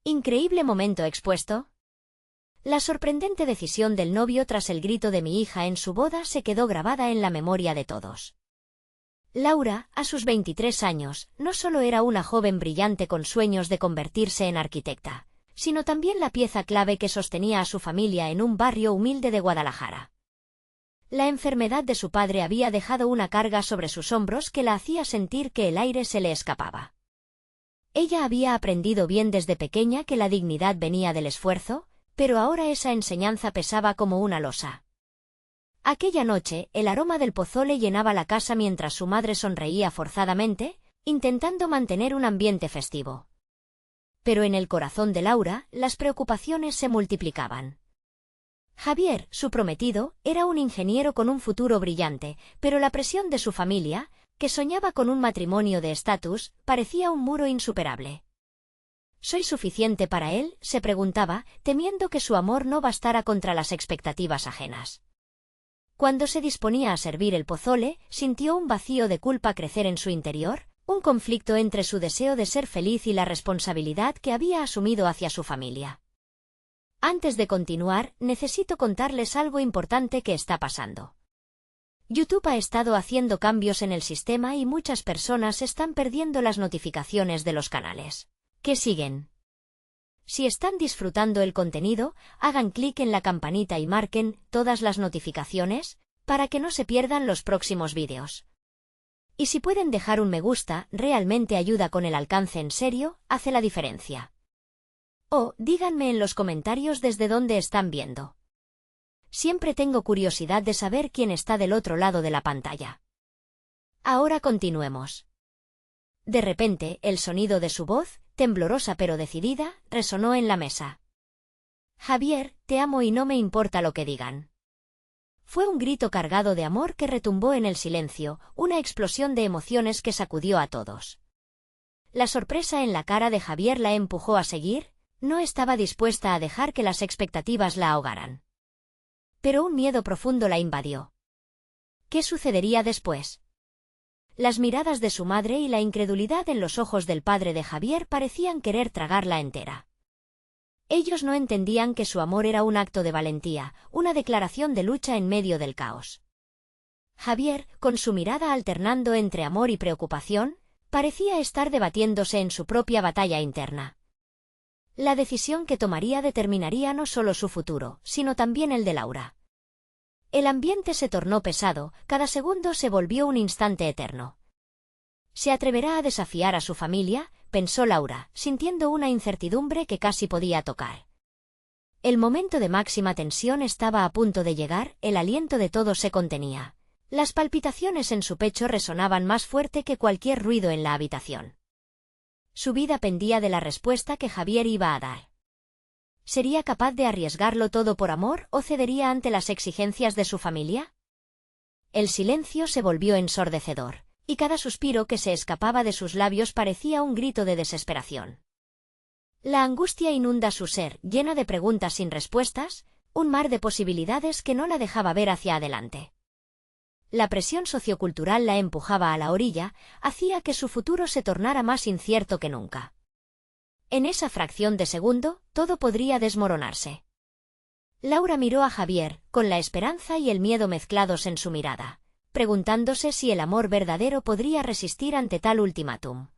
Increíble momento expuesto. La sorprendente decisión del novio tras el grito de mi hija en su boda se quedó grabada en la memoria de todos. Laura, a sus 23 años, no solo era una joven brillante con sueños de convertirse en arquitecta, sino también la pieza clave que sostenía a su familia en un barrio humilde de Guadalajara. La enfermedad de su padre había dejado una carga sobre sus hombros que la hacía sentir que el aire se le escapaba. Ella había aprendido bien desde pequeña que la dignidad venía del esfuerzo, pero ahora esa enseñanza pesaba como una losa. Aquella noche, el aroma del pozole llenaba la casa mientras su madre sonreía forzadamente, intentando mantener un ambiente festivo. Pero en el corazón de Laura, las preocupaciones se multiplicaban. Javier, su prometido, era un ingeniero con un futuro brillante, pero la presión de su familia, que soñaba con un matrimonio de estatus, parecía un muro insuperable. ¿Soy suficiente para él?, se preguntaba, temiendo que su amor no bastara contra las expectativas ajenas. Cuando se disponía a servir el pozole, sintió un vacío de culpa crecer en su interior, un conflicto entre su deseo de ser feliz y la responsabilidad que había asumido hacia su familia. Antes de continuar, necesito contarles algo importante que está pasando. YouTube ha estado haciendo cambios en el sistema y muchas personas están perdiendo las notificaciones de los canales que siguen. Si están disfrutando el contenido, hagan clic en la campanita y marquen todas las notificaciones para que no se pierdan los próximos vídeos. Y si pueden dejar un me gusta, realmente ayuda con el alcance, en serio, hace la diferencia. O díganme en los comentarios desde dónde están viendo. Siempre tengo curiosidad de saber quién está del otro lado de la pantalla. Ahora continuemos. De repente, el sonido de su voz, temblorosa pero decidida, resonó en la mesa. Javier, te amo y no me importa lo que digan. Fue un grito cargado de amor que retumbó en el silencio, una explosión de emociones que sacudió a todos. La sorpresa en la cara de Javier la empujó a seguir, no estaba dispuesta a dejar que las expectativas la ahogaran. Pero un miedo profundo la invadió. ¿Qué sucedería después? Las miradas de su madre y la incredulidad en los ojos del padre de Javier parecían querer tragarla entera. Ellos no entendían que su amor era un acto de valentía, una declaración de lucha en medio del caos. Javier, con su mirada alternando entre amor y preocupación, parecía estar debatiéndose en su propia batalla interna. La decisión que tomaría determinaría no solo su futuro, sino también el de Laura. El ambiente se tornó pesado, cada segundo se volvió un instante eterno. ¿Se atreverá a desafiar a su familia?, pensó Laura, sintiendo una incertidumbre que casi podía tocar. El momento de máxima tensión estaba a punto de llegar, el aliento de todos se contenía. Las palpitaciones en su pecho resonaban más fuerte que cualquier ruido en la habitación. Su vida pendía de la respuesta que Javier iba a dar. ¿Sería capaz de arriesgarlo todo por amor o cedería ante las exigencias de su familia? El silencio se volvió ensordecedor, y cada suspiro que se escapaba de sus labios parecía un grito de desesperación. La angustia inunda su ser, llena de preguntas sin respuestas, un mar de posibilidades que no la dejaba ver hacia adelante. La presión sociocultural la empujaba a la orilla, hacía que su futuro se tornara más incierto que nunca. En esa fracción de segundo, todo podría desmoronarse. Laura miró a Javier, con la esperanza y el miedo mezclados en su mirada, preguntándose si el amor verdadero podría resistir ante tal ultimátum.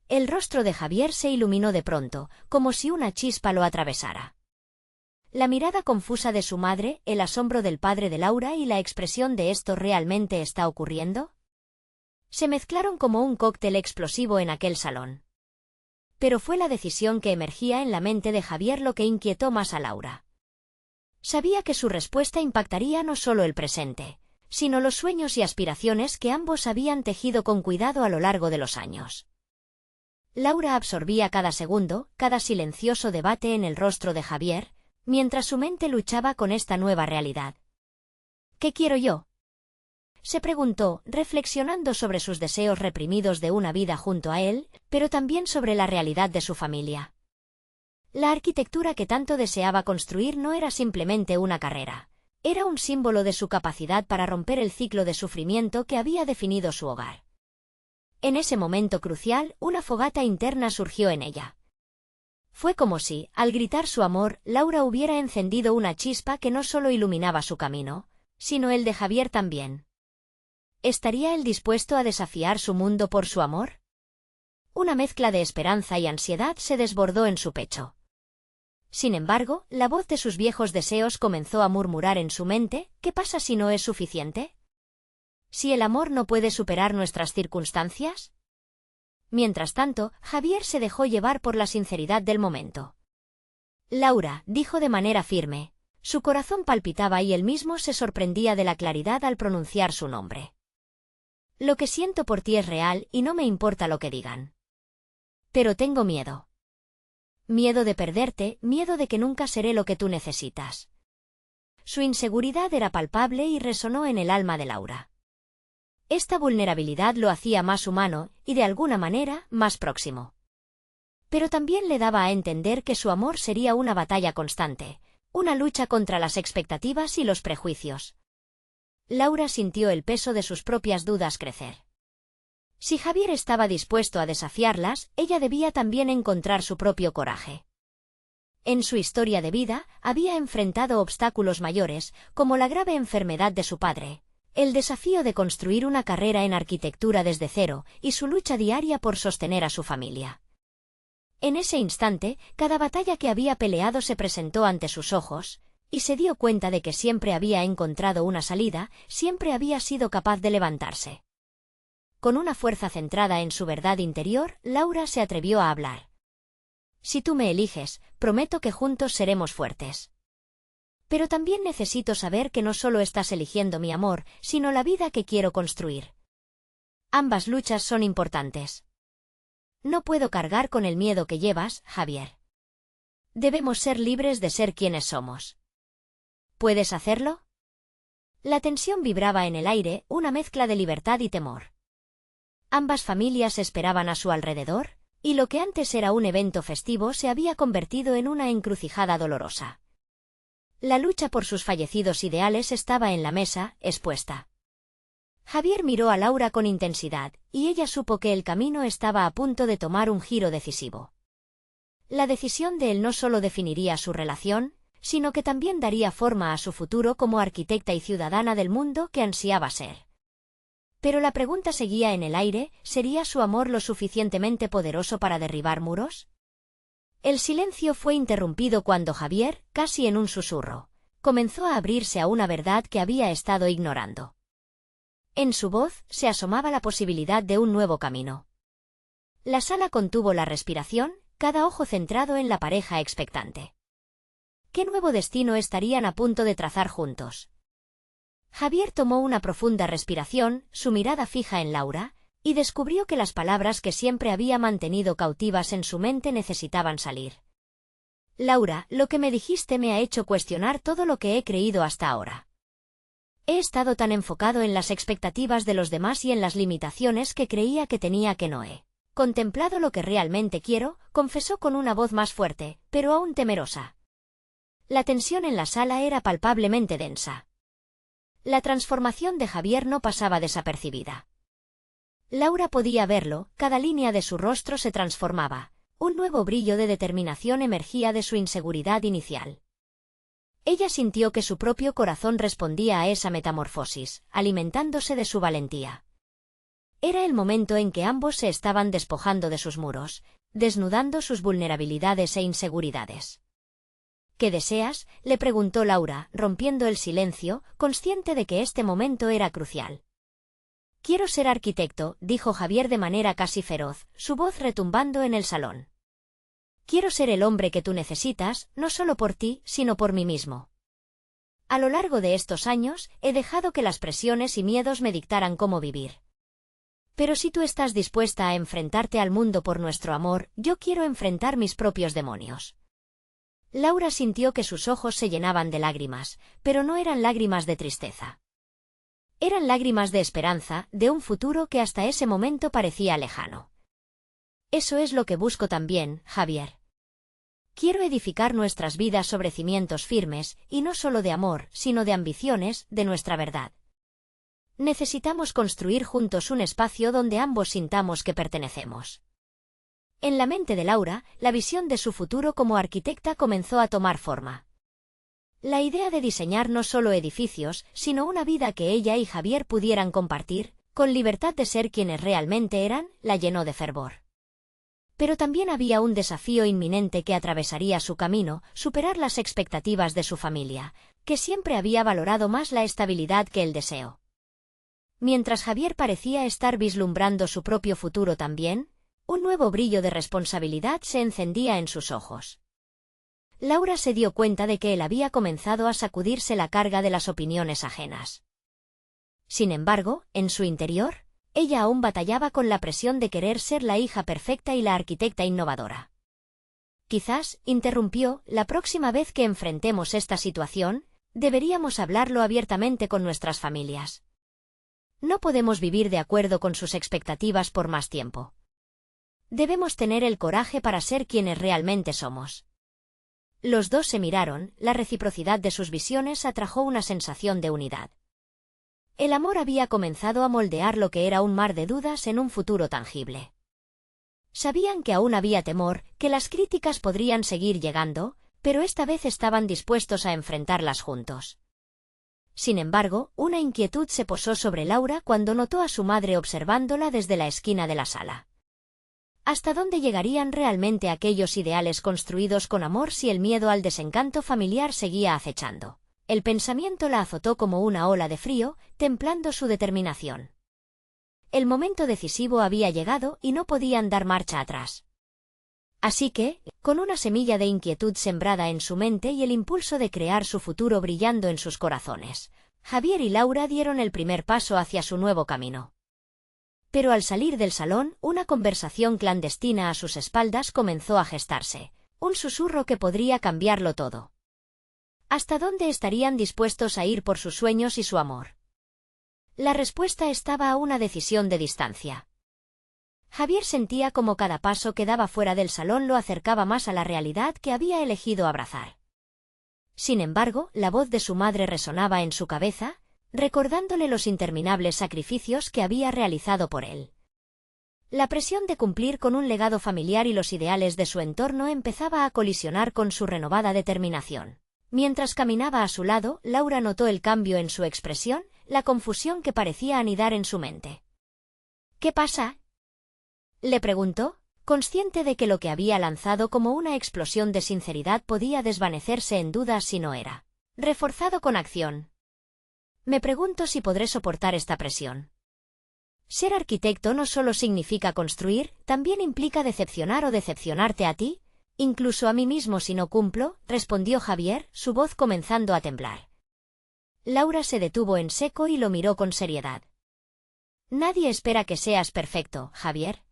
El rostro de Javier se iluminó de pronto, como si una chispa lo atravesara. La mirada confusa de su madre, el asombro del padre de Laura y la expresión de ¿esto realmente está ocurriendo?, se mezclaron como un cóctel explosivo en aquel salón. Pero fue la decisión que emergía en la mente de Javier lo que inquietó más a Laura. Sabía que su respuesta impactaría no solo el presente, sino los sueños y aspiraciones que ambos habían tejido con cuidado a lo largo de los años. Laura absorbía cada segundo, cada silencioso debate en el rostro de Javier, mientras su mente luchaba con esta nueva realidad. ¿Qué quiero yo?, se preguntó, reflexionando sobre sus deseos reprimidos de una vida junto a él, pero también sobre la realidad de su familia. La arquitectura que tanto deseaba construir no era simplemente una carrera, era un símbolo de su capacidad para romper el ciclo de sufrimiento que había definido su hogar. En ese momento crucial, una fogata interna surgió en ella. Fue como si, al gritar su amor, Laura hubiera encendido una chispa que no solo iluminaba su camino, sino el de Javier también. ¿Estaría él dispuesto a desafiar su mundo por su amor? Una mezcla de esperanza y ansiedad se desbordó en su pecho. Sin embargo, la voz de sus viejos deseos comenzó a murmurar en su mente: ¿qué pasa si no es suficiente? ¿Si el amor no puede superar nuestras circunstancias? Mientras tanto, Javier se dejó llevar por la sinceridad del momento. Laura, dijo de manera firme. Su corazón palpitaba y él mismo se sorprendía de la claridad al pronunciar su nombre. Lo que siento por ti es real y no me importa lo que digan. Pero tengo miedo. Miedo de perderte, miedo de que nunca seré lo que tú necesitas. Su inseguridad era palpable y resonó en el alma de Laura. Esta vulnerabilidad lo hacía más humano y, de alguna manera, más próximo. Pero también le daba a entender que su amor sería una batalla constante, una lucha contra las expectativas y los prejuicios. Laura sintió el peso de sus propias dudas crecer. Si Javier estaba dispuesto a desafiarlas, ella debía también encontrar su propio coraje. En su historia de vida, había enfrentado obstáculos mayores, como la grave enfermedad de su padre, el desafío de construir una carrera en arquitectura desde cero y su lucha diaria por sostener a su familia. En ese instante, cada batalla que había peleado se presentó ante sus ojos, y se dio cuenta de que siempre había encontrado una salida, siempre había sido capaz de levantarse. Con una fuerza centrada en su verdad interior, Laura se atrevió a hablar. Si tú me eliges, prometo que juntos seremos fuertes. Pero también necesito saber que no solo estás eligiendo mi amor, sino la vida que quiero construir. Ambas luchas son importantes. No puedo cargar con el miedo que llevas, Javier. Debemos ser libres de ser quienes somos. ¿Puedes hacerlo? La tensión vibraba en el aire, una mezcla de libertad y temor. Ambas familias esperaban a su alrededor, y lo que antes era un evento festivo se había convertido en una encrucijada dolorosa. La lucha por sus fallecidos ideales estaba en la mesa, expuesta. Javier miró a Laura con intensidad, y ella supo que el camino estaba a punto de tomar un giro decisivo. La decisión de él no solo definiría su relación, sino que también daría forma a su futuro como arquitecta y ciudadana del mundo que ansiaba ser. Pero la pregunta seguía en el aire: ¿sería su amor lo suficientemente poderoso para derribar muros? El silencio fue interrumpido cuando Javier, casi en un susurro, comenzó a abrirse a una verdad que había estado ignorando. En su voz se asomaba la posibilidad de un nuevo camino. La sala contuvo la respiración, cada ojo centrado en la pareja expectante. ¿Qué nuevo destino estarían a punto de trazar juntos? Javier tomó una profunda respiración, su mirada fija en Laura, y descubrió que las palabras que siempre había mantenido cautivas en su mente necesitaban salir. Laura, lo que me dijiste me ha hecho cuestionar todo lo que he creído hasta ahora. He estado tan enfocado en las expectativas de los demás y en las limitaciones que creía que tenía que no he contemplado lo que realmente quiero, confesó con una voz más fuerte, pero aún temerosa. La tensión en la sala era palpablemente densa. La transformación de Javier no pasaba desapercibida. Laura podía verlo, cada línea de su rostro se transformaba, un nuevo brillo de determinación emergía de su inseguridad inicial. Ella sintió que su propio corazón respondía a esa metamorfosis, alimentándose de su valentía. Era el momento en que ambos se estaban despojando de sus muros, desnudando sus vulnerabilidades e inseguridades. ¿Qué deseas?, le preguntó Laura, rompiendo el silencio, consciente de que este momento era crucial. Quiero ser arquitecto, dijo Javier de manera casi feroz, su voz retumbando en el salón. Quiero ser el hombre que tú necesitas, no solo por ti, sino por mí mismo. A lo largo de estos años, he dejado que las presiones y miedos me dictaran cómo vivir. Pero si tú estás dispuesta a enfrentarte al mundo por nuestro amor, yo quiero enfrentar mis propios demonios. Laura sintió que sus ojos se llenaban de lágrimas, pero no eran lágrimas de tristeza. Eran lágrimas de esperanza, de un futuro que hasta ese momento parecía lejano. Eso es lo que busco también, Javier. Quiero edificar nuestras vidas sobre cimientos firmes, y no solo de amor, sino de ambiciones, de nuestra verdad. Necesitamos construir juntos un espacio donde ambos sintamos que pertenecemos. En la mente de Laura, la visión de su futuro como arquitecta comenzó a tomar forma. La idea de diseñar no solo edificios, sino una vida que ella y Javier pudieran compartir, con libertad de ser quienes realmente eran, la llenó de fervor. Pero también había un desafío inminente que atravesaría su camino: superar las expectativas de su familia, que siempre había valorado más la estabilidad que el deseo. Mientras Javier parecía estar vislumbrando su propio futuro también, un nuevo brillo de responsabilidad se encendía en sus ojos. Laura se dio cuenta de que él había comenzado a sacudirse la carga de las opiniones ajenas. Sin embargo, en su interior, ella aún batallaba con la presión de querer ser la hija perfecta y la arquitecta innovadora. Quizás, interrumpió, la próxima vez que enfrentemos esta situación, deberíamos hablarlo abiertamente con nuestras familias. No podemos vivir de acuerdo con sus expectativas por más tiempo. Debemos tener el coraje para ser quienes realmente somos. Los dos se miraron, la reciprocidad de sus visiones atrajo una sensación de unidad. El amor había comenzado a moldear lo que era un mar de dudas en un futuro tangible. Sabían que aún había temor, que las críticas podrían seguir llegando, pero esta vez estaban dispuestos a enfrentarlas juntos. Sin embargo, una inquietud se posó sobre Laura cuando notó a su madre observándola desde la esquina de la sala. ¿Hasta dónde llegarían realmente aquellos ideales construidos con amor si el miedo al desencanto familiar seguía acechando? El pensamiento la azotó como una ola de frío, templando su determinación. El momento decisivo había llegado y no podían dar marcha atrás. Así que, con una semilla de inquietud sembrada en su mente y el impulso de crear su futuro brillando en sus corazones, Javier y Laura dieron el primer paso hacia su nuevo camino. Pero al salir del salón, una conversación clandestina a sus espaldas comenzó a gestarse, un susurro que podría cambiarlo todo. ¿Hasta dónde estarían dispuestos a ir por sus sueños y su amor? La respuesta estaba a una decisión de distancia. Javier sentía como cada paso que daba fuera del salón lo acercaba más a la realidad que había elegido abrazar. Sin embargo, la voz de su madre resonaba en su cabeza, recordándole los interminables sacrificios que había realizado por él. La presión de cumplir con un legado familiar y los ideales de su entorno empezaba a colisionar con su renovada determinación. Mientras caminaba a su lado, Laura notó el cambio en su expresión, la confusión que parecía anidar en su mente. ¿Qué pasa?, le preguntó, consciente de que lo que había lanzado como una explosión de sinceridad podía desvanecerse en dudas si no era reforzado con acción. Me pregunto si podré soportar esta presión. Ser arquitecto no solo significa construir, también implica decepcionar o decepcionarte a ti, incluso a mí mismo si no cumplo, respondió Javier, su voz comenzando a temblar. Laura se detuvo en seco y lo miró con seriedad. Nadie espera que seas perfecto, Javier.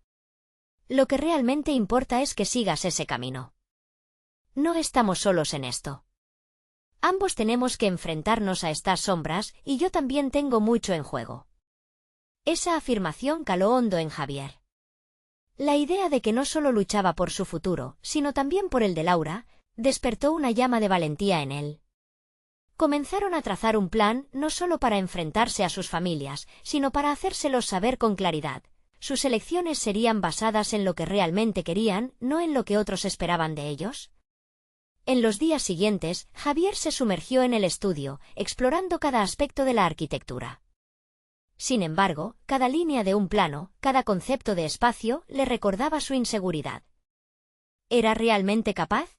Lo que realmente importa es que sigas ese camino. No estamos solos en esto. Ambos tenemos que enfrentarnos a estas sombras, y yo también tengo mucho en juego. Esa afirmación caló hondo en Javier. La idea de que no solo luchaba por su futuro, sino también por el de Laura, despertó una llama de valentía en él. Comenzaron a trazar un plan no solo para enfrentarse a sus familias, sino para hacérselos saber con claridad. Sus elecciones serían basadas en lo que realmente querían, no en lo que otros esperaban de ellos. En los días siguientes, Javier se sumergió en el estudio, explorando cada aspecto de la arquitectura. Sin embargo, cada línea de un plano, cada concepto de espacio, le recordaba su inseguridad. ¿Era realmente capaz?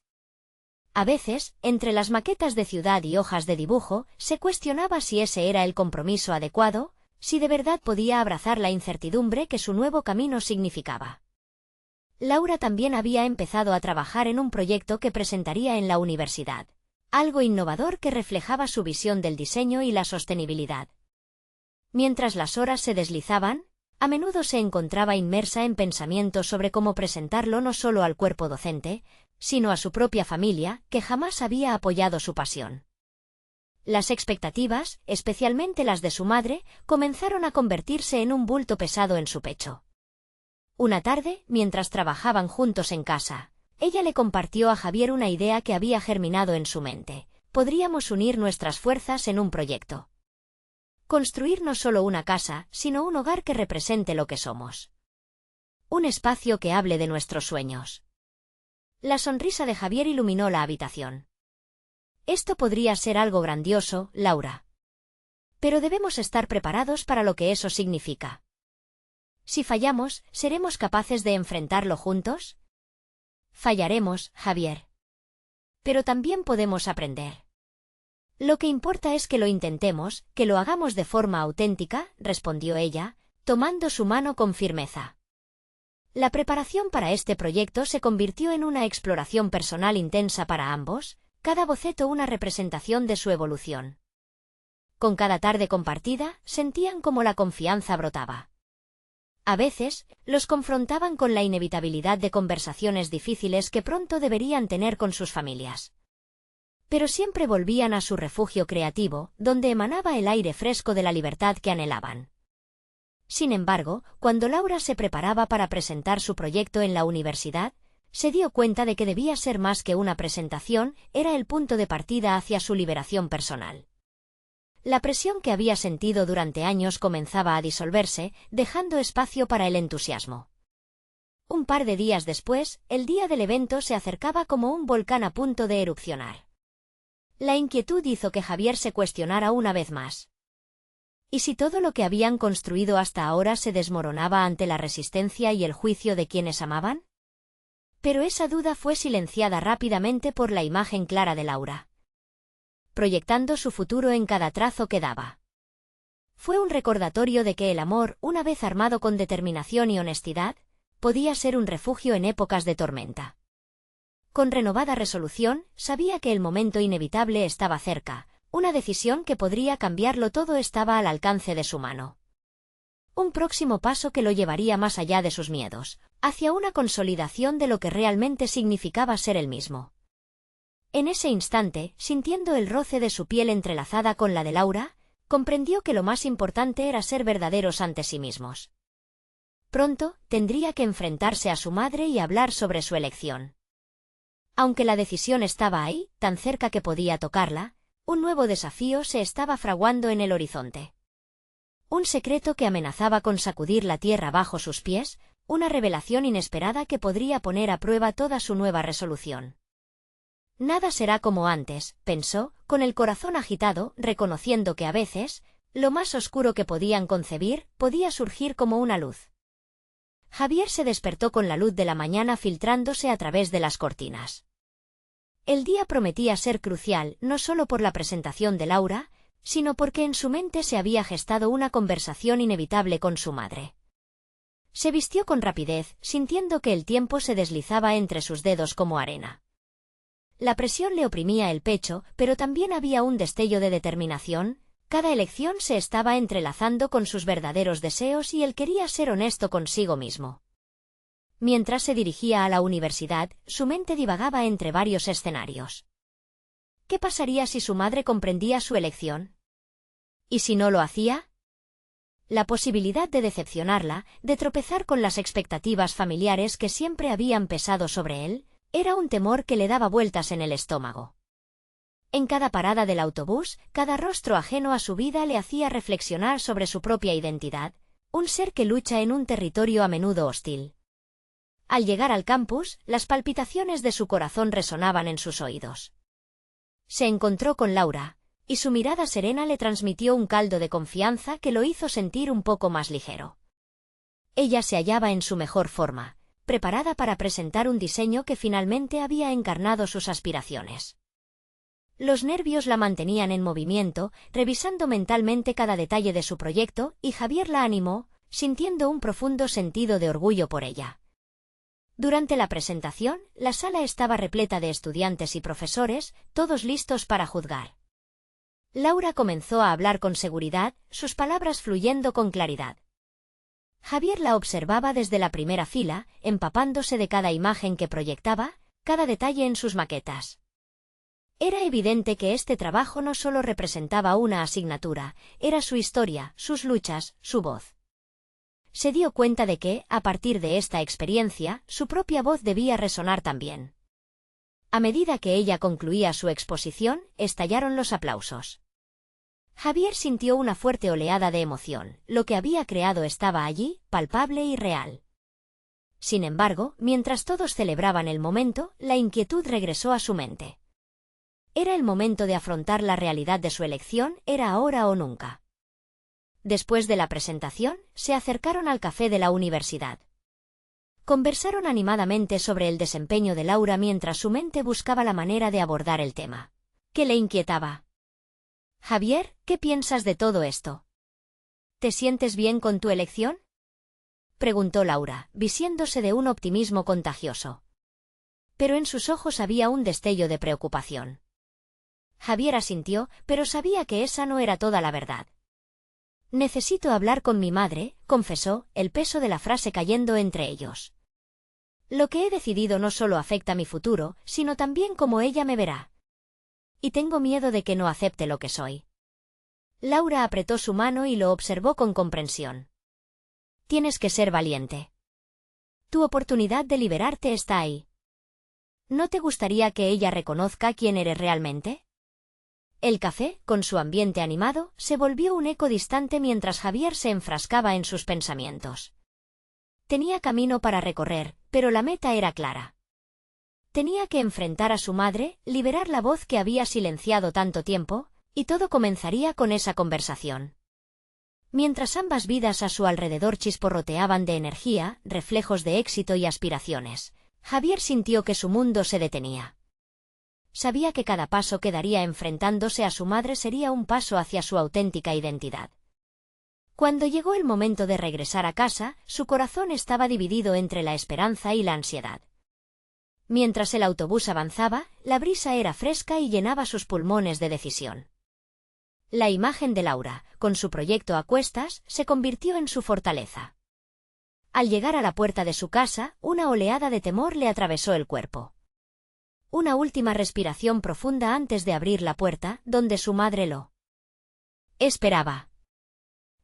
A veces, entre las maquetas de ciudad y hojas de dibujo, se cuestionaba si ese era el compromiso adecuado, si de verdad podía abrazar la incertidumbre que su nuevo camino significaba. Laura también había empezado a trabajar en un proyecto que presentaría en la universidad, algo innovador que reflejaba su visión del diseño y la sostenibilidad. Mientras las horas se deslizaban, a menudo se encontraba inmersa en pensamientos sobre cómo presentarlo no solo al cuerpo docente, sino a su propia familia, que jamás había apoyado su pasión. Las expectativas, especialmente las de su madre, comenzaron a convertirse en un bulto pesado en su pecho. Una tarde, mientras trabajaban juntos en casa, ella le compartió a Javier una idea que había germinado en su mente. Podríamos unir nuestras fuerzas en un proyecto. Construir no solo una casa, sino un hogar que represente lo que somos. Un espacio que hable de nuestros sueños. La sonrisa de Javier iluminó la habitación. Esto podría ser algo grandioso, Laura. Pero debemos estar preparados para lo que eso significa. Si fallamos, ¿seremos capaces de enfrentarlo juntos? Fallaremos, Javier. Pero también podemos aprender. Lo que importa es que lo intentemos, que lo hagamos de forma auténtica, respondió ella, tomando su mano con firmeza. La preparación para este proyecto se convirtió en una exploración personal intensa para ambos, cada boceto una representación de su evolución. Con cada tarde compartida, sentían como la confianza brotaba. A veces, los confrontaban con la inevitabilidad de conversaciones difíciles que pronto deberían tener con sus familias. Pero siempre volvían a su refugio creativo, donde emanaba el aire fresco de la libertad que anhelaban. Sin embargo, cuando Laura se preparaba para presentar su proyecto en la universidad, se dio cuenta de que debía ser más que una presentación, era el punto de partida hacia su liberación personal. La presión que había sentido durante años comenzaba a disolverse, dejando espacio para el entusiasmo. Un par de días después, el día del evento se acercaba como un volcán a punto de erupcionar. La inquietud hizo que Javier se cuestionara una vez más. ¿Y si todo lo que habían construido hasta ahora se desmoronaba ante la resistencia y el juicio de quienes amaban? Pero esa duda fue silenciada rápidamente por la imagen clara de Laura, proyectando su futuro en cada trazo que daba. Fue un recordatorio de que el amor, una vez armado con determinación y honestidad, podía ser un refugio en épocas de tormenta. Con renovada resolución, sabía que el momento inevitable estaba cerca, una decisión que podría cambiarlo todo estaba al alcance de su mano. Un próximo paso que lo llevaría más allá de sus miedos, hacia una consolidación de lo que realmente significaba ser él mismo. En ese instante, sintiendo el roce de su piel entrelazada con la de Laura, comprendió que lo más importante era ser verdaderos ante sí mismos. Pronto, tendría que enfrentarse a su madre y hablar sobre su elección. Aunque la decisión estaba ahí, tan cerca que podía tocarla, un nuevo desafío se estaba fraguando en el horizonte. Un secreto que amenazaba con sacudir la tierra bajo sus pies, una revelación inesperada que podría poner a prueba toda su nueva resolución. Nada será como antes, pensó, con el corazón agitado, reconociendo que a veces, lo más oscuro que podían concebir, podía surgir como una luz. Javier se despertó con la luz de la mañana filtrándose a través de las cortinas. El día prometía ser crucial, no solo por la presentación de Laura, sino porque en su mente se había gestado una conversación inevitable con su madre. Se vistió con rapidez, sintiendo que el tiempo se deslizaba entre sus dedos como arena. La presión le oprimía el pecho, pero también había un destello de determinación. Cada elección se estaba entrelazando con sus verdaderos deseos y él quería ser honesto consigo mismo. Mientras se dirigía a la universidad, su mente divagaba entre varios escenarios. ¿Qué pasaría si su madre comprendía su elección? ¿Y si no lo hacía? La posibilidad de decepcionarla, de tropezar con las expectativas familiares que siempre habían pesado sobre él, era un temor que le daba vueltas en el estómago. En cada parada del autobús, cada rostro ajeno a su vida le hacía reflexionar sobre su propia identidad, un ser que lucha en un territorio a menudo hostil. Al llegar al campus, las palpitaciones de su corazón resonaban en sus oídos. Se encontró con Laura, y su mirada serena le transmitió un caldo de confianza que lo hizo sentir un poco más ligero. Ella se hallaba en su mejor forma, preparada para presentar un diseño que finalmente había encarnado sus aspiraciones. Los nervios la mantenían en movimiento, revisando mentalmente cada detalle de su proyecto, y Javier la animó, sintiendo un profundo sentido de orgullo por ella. Durante la presentación, la sala estaba repleta de estudiantes y profesores, todos listos para juzgar. Laura comenzó a hablar con seguridad, sus palabras fluyendo con claridad. Javier la observaba desde la primera fila, empapándose de cada imagen que proyectaba, cada detalle en sus maquetas. Era evidente que este trabajo no solo representaba una asignatura, era su historia, sus luchas, su voz. Se dio cuenta de que, a partir de esta experiencia, su propia voz debía resonar también. A medida que ella concluía su exposición, estallaron los aplausos. Javier sintió una fuerte oleada de emoción, lo que había creado estaba allí, palpable y real. Sin embargo, mientras todos celebraban el momento, la inquietud regresó a su mente. Era el momento de afrontar la realidad de su elección, era ahora o nunca. Después de la presentación, se acercaron al café de la universidad. Conversaron animadamente sobre el desempeño de Laura mientras su mente buscaba la manera de abordar el tema. ¿Qué le inquietaba? Javier, ¿qué piensas de todo esto? ¿Te sientes bien con tu elección? Preguntó Laura, vistiéndose de un optimismo contagioso. Pero en sus ojos había un destello de preocupación. Javier asintió, pero sabía que esa no era toda la verdad. Necesito hablar con mi madre, confesó, el peso de la frase cayendo entre ellos. Lo que he decidido no solo afecta mi futuro, sino también cómo ella me verá. Y tengo miedo de que no acepte lo que soy. Laura apretó su mano y lo observó con comprensión. Tienes que ser valiente. Tu oportunidad de liberarte está ahí. ¿No te gustaría que ella reconozca quién eres realmente? El café, con su ambiente animado, se volvió un eco distante mientras Javier se enfrascaba en sus pensamientos. Tenía camino para recorrer, pero la meta era clara. Tenía que enfrentar a su madre, liberar la voz que había silenciado tanto tiempo, y todo comenzaría con esa conversación. Mientras ambas vidas a su alrededor chisporroteaban de energía, reflejos de éxito y aspiraciones, Javier sintió que su mundo se detenía. Sabía que cada paso que daría enfrentándose a su madre sería un paso hacia su auténtica identidad. Cuando llegó el momento de regresar a casa, su corazón estaba dividido entre la esperanza y la ansiedad. Mientras el autobús avanzaba, la brisa era fresca y llenaba sus pulmones de decisión. La imagen de Laura, con su proyecto a cuestas, se convirtió en su fortaleza. Al llegar a la puerta de su casa, una oleada de temor le atravesó el cuerpo. Una última respiración profunda antes de abrir la puerta, donde su madre lo esperaba.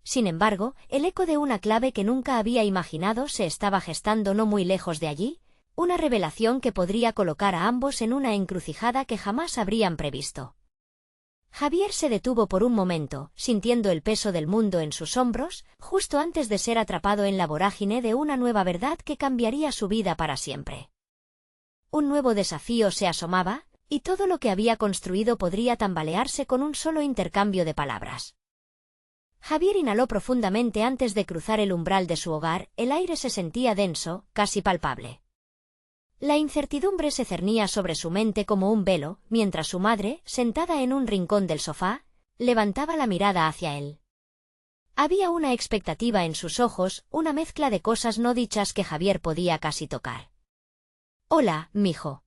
Sin embargo, el eco de una clave que nunca había imaginado se estaba gestando no muy lejos de allí, una revelación que podría colocar a ambos en una encrucijada que jamás habrían previsto. Javier se detuvo por un momento, sintiendo el peso del mundo en sus hombros, justo antes de ser atrapado en la vorágine de una nueva verdad que cambiaría su vida para siempre. Un nuevo desafío se asomaba, y todo lo que había construido podría tambalearse con un solo intercambio de palabras. Javier inhaló profundamente antes de cruzar el umbral de su hogar, el aire se sentía denso, casi palpable. La incertidumbre se cernía sobre su mente como un velo, mientras su madre, sentada en un rincón del sofá, levantaba la mirada hacia él. Había una expectativa en sus ojos, una mezcla de cosas no dichas que Javier podía casi tocar. «Hola, mijo».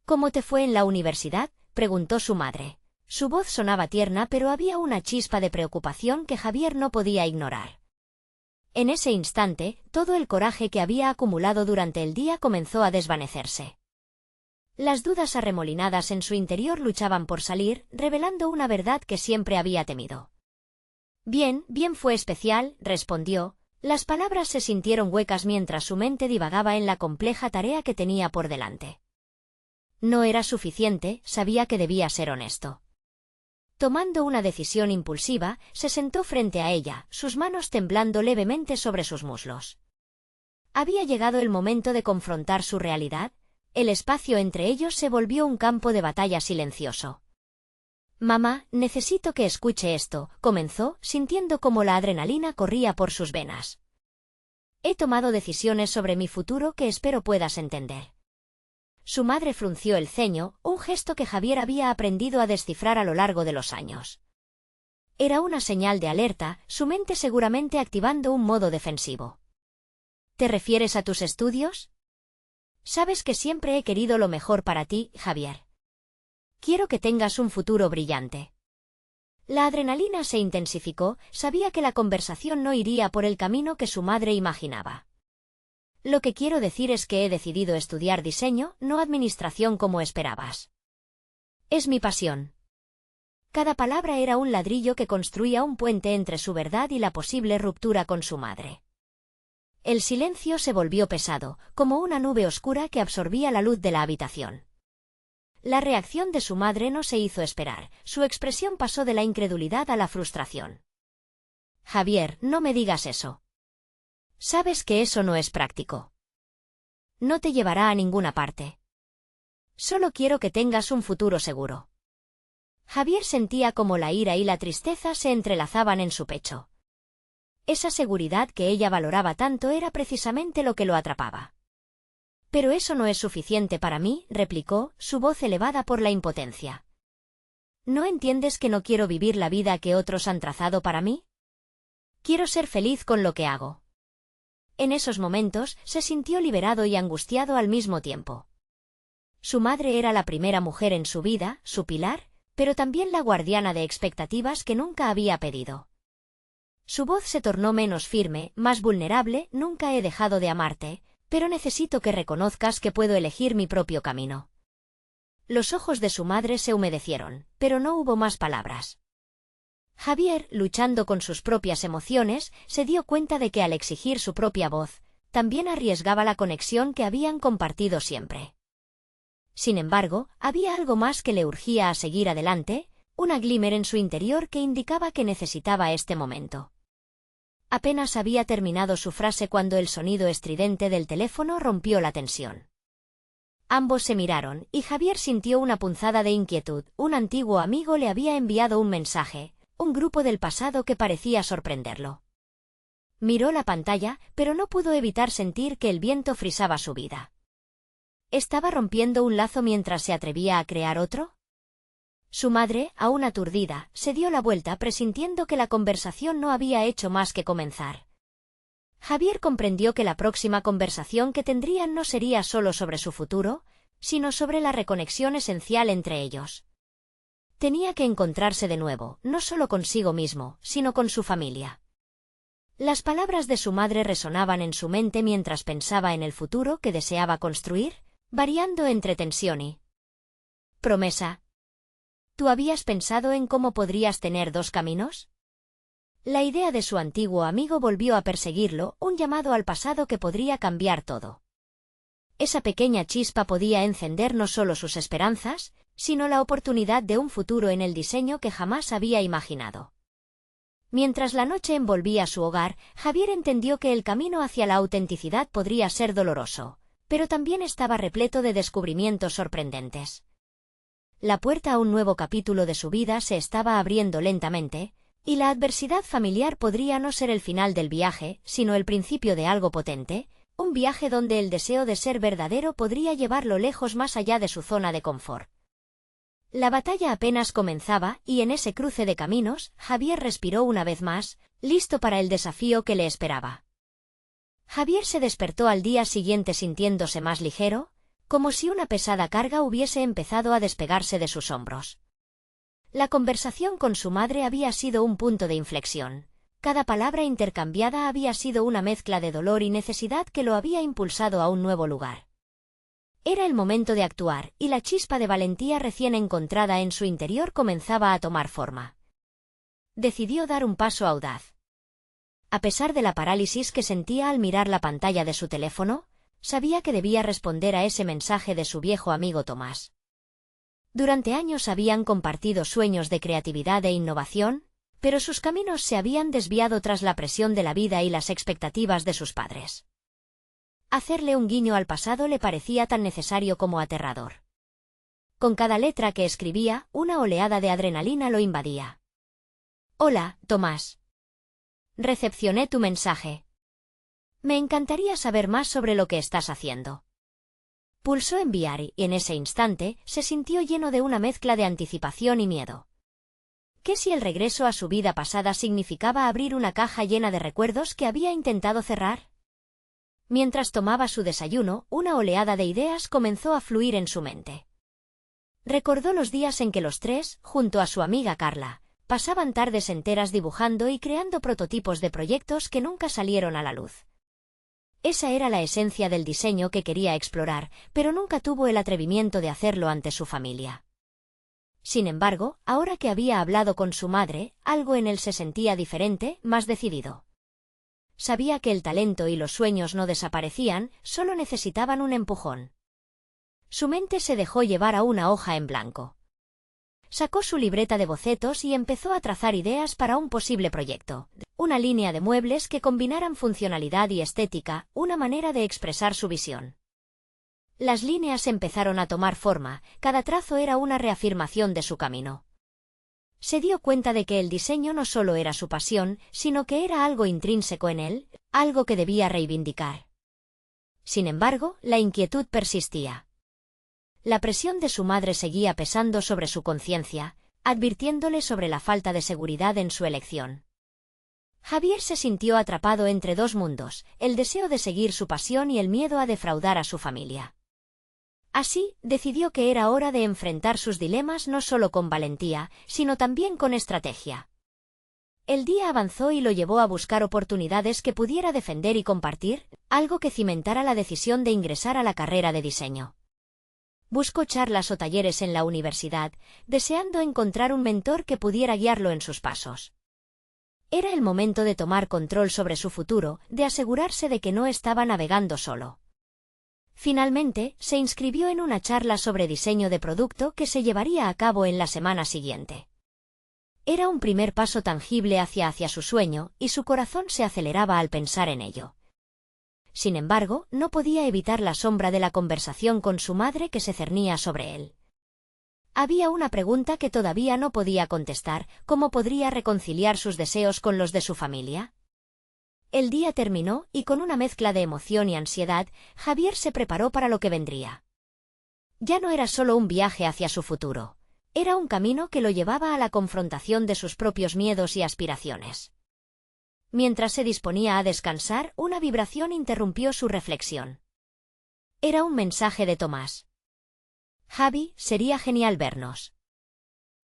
«¿Cómo te fue en la universidad?», preguntó su madre. Su voz sonaba tierna, pero había una chispa de preocupación que Javier no podía ignorar. En ese instante, todo el coraje que había acumulado durante el día comenzó a desvanecerse. Las dudas arremolinadas en su interior luchaban por salir, revelando una verdad que siempre había temido. «Bien, bien, fue especial», respondió. Las palabras se sintieron huecas mientras su mente divagaba en la compleja tarea que tenía por delante. No era suficiente, sabía que debía ser honesto. Tomando una decisión impulsiva, se sentó frente a ella, sus manos temblando levemente sobre sus muslos. Había llegado el momento de confrontar su realidad, el espacio entre ellos se volvió un campo de batalla silencioso. «Mamá, necesito que escuche esto», comenzó, sintiendo como la adrenalina corría por sus venas. «He tomado decisiones sobre mi futuro que espero puedas entender». Su madre frunció el ceño, un gesto que Javier había aprendido a descifrar a lo largo de los años. Era una señal de alerta, su mente seguramente activando un modo defensivo. «¿Te refieres a tus estudios? Sabes que siempre he querido lo mejor para ti, Javier. Quiero que tengas un futuro brillante». La adrenalina se intensificó, sabía que la conversación no iría por el camino que su madre imaginaba. «Lo que quiero decir es que he decidido estudiar diseño, no administración como esperabas. Es mi pasión». Cada palabra era un ladrillo que construía un puente entre su verdad y la posible ruptura con su madre. El silencio se volvió pesado, como una nube oscura que absorbía la luz de la habitación. La reacción de su madre no se hizo esperar, su expresión pasó de la incredulidad a la frustración. «Javier, no me digas eso. Sabes que eso no es práctico». No te llevará a ninguna parte. Solo quiero que tengas un futuro seguro. Javier sentía como la ira y la tristeza se entrelazaban en su pecho. Esa seguridad que ella valoraba tanto era precisamente lo que lo atrapaba. «Pero eso no es suficiente para mí», replicó, su voz elevada por la impotencia. «¿No entiendes que no quiero vivir la vida que otros han trazado para mí? Quiero ser feliz con lo que hago». En esos momentos se sintió liberado y angustiado al mismo tiempo. Su madre era la primera mujer en su vida, su pilar, pero también la guardiana de expectativas que nunca había pedido. Su voz se tornó menos firme, más vulnerable. «Nunca he dejado de amarte, pero necesito que reconozcas que puedo elegir mi propio camino». Los ojos de su madre se humedecieron, pero no hubo más palabras. Javier, luchando con sus propias emociones, se dio cuenta de que al exigir su propia voz, también arriesgaba la conexión que habían compartido siempre. Sin embargo, había algo más que le urgía a seguir adelante, una glimmer en su interior que indicaba que necesitaba este momento. Apenas había terminado su frase cuando el sonido estridente del teléfono rompió la tensión. Ambos se miraron, y Javier sintió una punzada de inquietud. Un antiguo amigo le había enviado un mensaje, un grupo del pasado que parecía sorprenderlo. Miró la pantalla, pero no pudo evitar sentir que el viento frisaba su vida. ¿Estaba rompiendo un lazo mientras se atrevía a crear otro? Su madre, aún aturdida, se dio la vuelta presintiendo que la conversación no había hecho más que comenzar. Javier comprendió que la próxima conversación que tendrían no sería solo sobre su futuro, sino sobre la reconexión esencial entre ellos. Tenía que encontrarse de nuevo, no solo consigo mismo, sino con su familia. Las palabras de su madre resonaban en su mente mientras pensaba en el futuro que deseaba construir, variando entre tensión y promesa. ¿Tú habías pensado en cómo podrías tener dos caminos? La idea de su antiguo amigo volvió a perseguirlo, un llamado al pasado que podría cambiar todo. Esa pequeña chispa podía encender no solo sus esperanzas, sino la oportunidad de un futuro en el diseño que jamás había imaginado. Mientras la noche envolvía su hogar, Javier entendió que el camino hacia la autenticidad podría ser doloroso, pero también estaba repleto de descubrimientos sorprendentes. La puerta a un nuevo capítulo de su vida se estaba abriendo lentamente, y la adversidad familiar podría no ser el final del viaje, sino el principio de algo potente, un viaje donde el deseo de ser verdadero podría llevarlo lejos más allá de su zona de confort. La batalla apenas comenzaba, y en ese cruce de caminos, Javier respiró una vez más, listo para el desafío que le esperaba. Javier se despertó al día siguiente sintiéndose más ligero, como si una pesada carga hubiese empezado a despegarse de sus hombros. La conversación con su madre había sido un punto de inflexión. Cada palabra intercambiada había sido una mezcla de dolor y necesidad que lo había impulsado a un nuevo lugar. Era el momento de actuar, y la chispa de valentía recién encontrada en su interior comenzaba a tomar forma. Decidió dar un paso audaz. A pesar de la parálisis que sentía al mirar la pantalla de su teléfono, sabía que debía responder a ese mensaje de su viejo amigo Tomás. Durante años habían compartido sueños de creatividad e innovación, pero sus caminos se habían desviado tras la presión de la vida y las expectativas de sus padres. Hacerle un guiño al pasado le parecía tan necesario como aterrador. Con cada letra que escribía, una oleada de adrenalina lo invadía. «Hola, Tomás. Recepcioné tu mensaje. Me encantaría saber más sobre lo que estás haciendo». Pulsó enviar y, en ese instante, se sintió lleno de una mezcla de anticipación y miedo. ¿Qué si el regreso a su vida pasada significaba abrir una caja llena de recuerdos que había intentado cerrar? Mientras tomaba su desayuno, una oleada de ideas comenzó a fluir en su mente. Recordó los días en que los tres, junto a su amiga Carla, pasaban tardes enteras dibujando y creando prototipos de proyectos que nunca salieron a la luz. Esa era la esencia del diseño que quería explorar, pero nunca tuvo el atrevimiento de hacerlo ante su familia. Sin embargo, ahora que había hablado con su madre, algo en él se sentía diferente, más decidido. Sabía que el talento y los sueños no desaparecían, solo necesitaban un empujón. Su mente se dejó llevar a una hoja en blanco. Sacó su libreta de bocetos y empezó a trazar ideas para un posible proyecto. Una línea de muebles que combinaran funcionalidad y estética, una manera de expresar su visión. Las líneas empezaron a tomar forma, cada trazo era una reafirmación de su camino. Se dio cuenta de que el diseño no solo era su pasión, sino que era algo intrínseco en él, algo que debía reivindicar. Sin embargo, la inquietud persistía. La presión de su madre seguía pesando sobre su conciencia, advirtiéndole sobre la falta de seguridad en su elección. Javier se sintió atrapado entre dos mundos, el deseo de seguir su pasión y el miedo a defraudar a su familia. Así, decidió que era hora de enfrentar sus dilemas no solo con valentía, sino también con estrategia. El día avanzó y lo llevó a buscar oportunidades que pudiera defender y compartir, algo que cimentara la decisión de ingresar a la carrera de diseño. Buscó charlas o talleres en la universidad, deseando encontrar un mentor que pudiera guiarlo en sus pasos. Era el momento de tomar control sobre su futuro, de asegurarse de que no estaba navegando solo. Finalmente, se inscribió en una charla sobre diseño de producto que se llevaría a cabo en la semana siguiente. Era un primer paso tangible hacia su sueño, y su corazón se aceleraba al pensar en ello. Sin embargo, no podía evitar la sombra de la conversación con su madre que se cernía sobre él. Había una pregunta que todavía no podía contestar: ¿cómo podría reconciliar sus deseos con los de su familia? El día terminó, y con una mezcla de emoción y ansiedad, Javier se preparó para lo que vendría. Ya no era solo un viaje hacia su futuro. Era un camino que lo llevaba a la confrontación de sus propios miedos y aspiraciones. Mientras se disponía a descansar, una vibración interrumpió su reflexión. Era un mensaje de Tomás. Javi, sería genial vernos.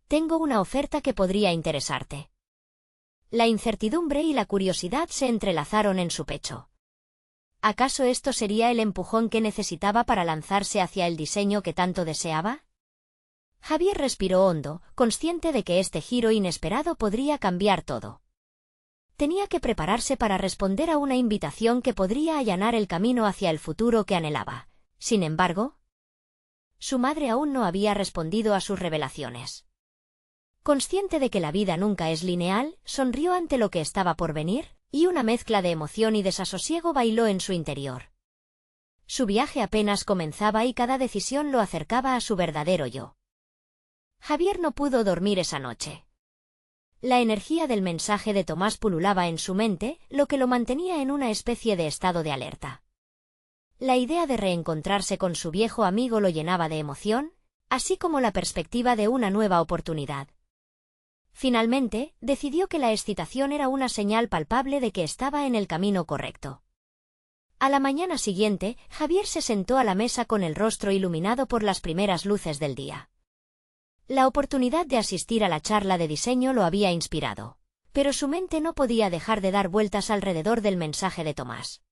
Tengo una oferta que podría interesarte. La incertidumbre y la curiosidad se entrelazaron en su pecho. ¿Acaso esto sería el empujón que necesitaba para lanzarse hacia el diseño que tanto deseaba? Javier respiró hondo, consciente de que este giro inesperado podría cambiar todo. Tenía que prepararse para responder a una invitación que podría allanar el camino hacia el futuro que anhelaba. Sin embargo, su madre aún no había respondido a sus revelaciones. Consciente de que la vida nunca es lineal, sonrió ante lo que estaba por venir, y una mezcla de emoción y desasosiego bailó en su interior. Su viaje apenas comenzaba y cada decisión lo acercaba a su verdadero yo. Javier no pudo dormir esa noche. La energía del mensaje de Tomás pululaba en su mente, lo que lo mantenía en una especie de estado de alerta. La idea de reencontrarse con su viejo amigo lo llenaba de emoción, así como la perspectiva de una nueva oportunidad. Finalmente, decidió que la excitación era una señal palpable de que estaba en el camino correcto. A la mañana siguiente, Javier se sentó a la mesa con el rostro iluminado por las primeras luces del día. La oportunidad de asistir a la charla de diseño lo había inspirado, pero su mente no podía dejar de dar vueltas alrededor del mensaje de Tomás.